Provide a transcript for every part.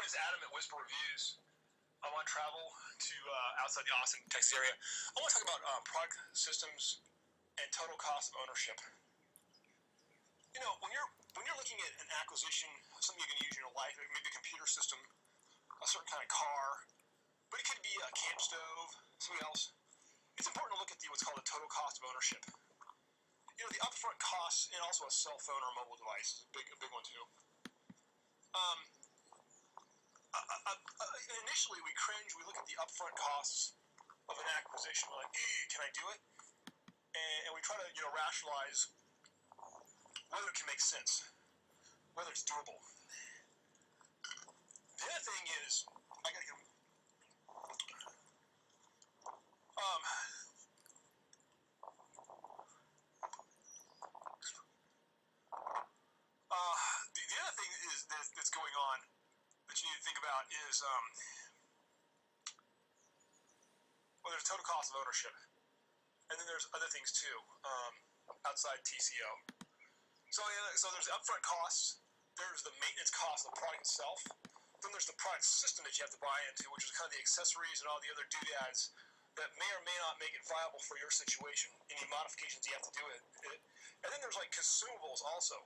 is Adam at Whisper Reviews. I'm on travel to outside the Austin, Texas area. I want to talk about product systems and total cost of ownership. You know, when you're looking at an acquisition, something you're going to use in your life, maybe a computer system, a certain kind of car, but it could be a camp stove, something else. It's important to look at what's called the total cost of ownership. You know, the upfront costs, and also a cell phone or a mobile device is a big one too. Initially, we cringe. We look at the upfront costs of an acquisition. We're like, can I do it? And we try to, rationalize whether it can make sense, whether it's doable. The other thing is, I gotta get. The other thing is that's going on that you need to think about is there's total cost of ownership, and then there's other things too outside TCO. So there's the upfront costs, there's the maintenance cost of the product itself, then there's the product system that you have to buy into, which is kind of the accessories and all the other doodads that may or may not make it viable for your situation, any modifications you have to do it. And then there's like consumables also.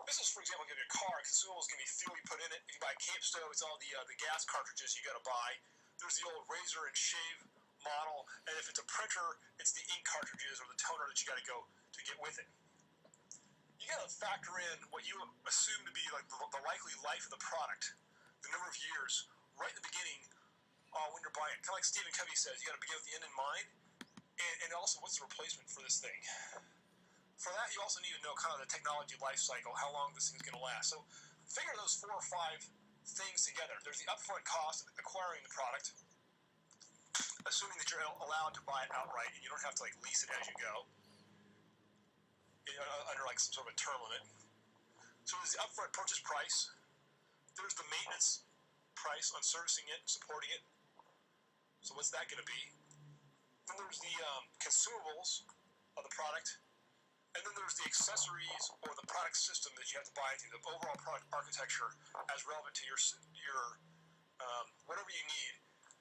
This is, for example, if you have your car, consumables can be fuel you put in it. If you buy a camp stove, it's all the gas cartridges you got to buy. There's the old razor and shave model, and if it's a printer, it's the ink cartridges or the toner that you got to go to get with it. You got to factor in what you assume to be like the likely life of the product, the number of years, right in the beginning when you're buying it. Kind of like Stephen Covey says, you got to begin with the end in mind, and also what's the replacement for this thing. For that, you also need to know kind of the technology life cycle, how long this thing's going to last. So figure those 4 or 5 things together. There's the upfront cost of acquiring the product, assuming that you're allowed to buy it outright and you don't have to like lease it as you go, under like some sort of a term limit. So there's the upfront purchase price. There's the maintenance price on servicing it, supporting it. So what's that going to be? Then there's the consumables of the product. And then there's the accessories or the product system that you have to buy into, the overall product architecture as relevant to your whatever you need.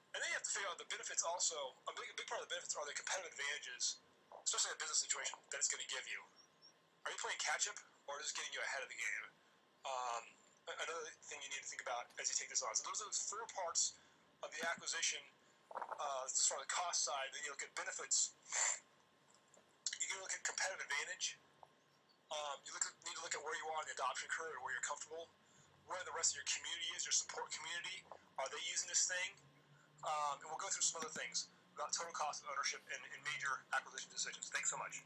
And then you have to figure out the benefits also. A big part of the benefits are the competitive advantages, especially in a business situation, that it's going to give you. Are you playing catch-up, or is it getting you ahead of the game? Another thing you need to think about as you take this on. So those are those 4 parts of the acquisition, sort of the cost side. Then you look at benefits. You can look at competitive advantage. You need to look at where you are in the adoption curve or where you're comfortable. Where the rest of your community is, your support community. Are they using this thing? And we'll go through some other things about total cost of ownership in major acquisition decisions. Thanks so much.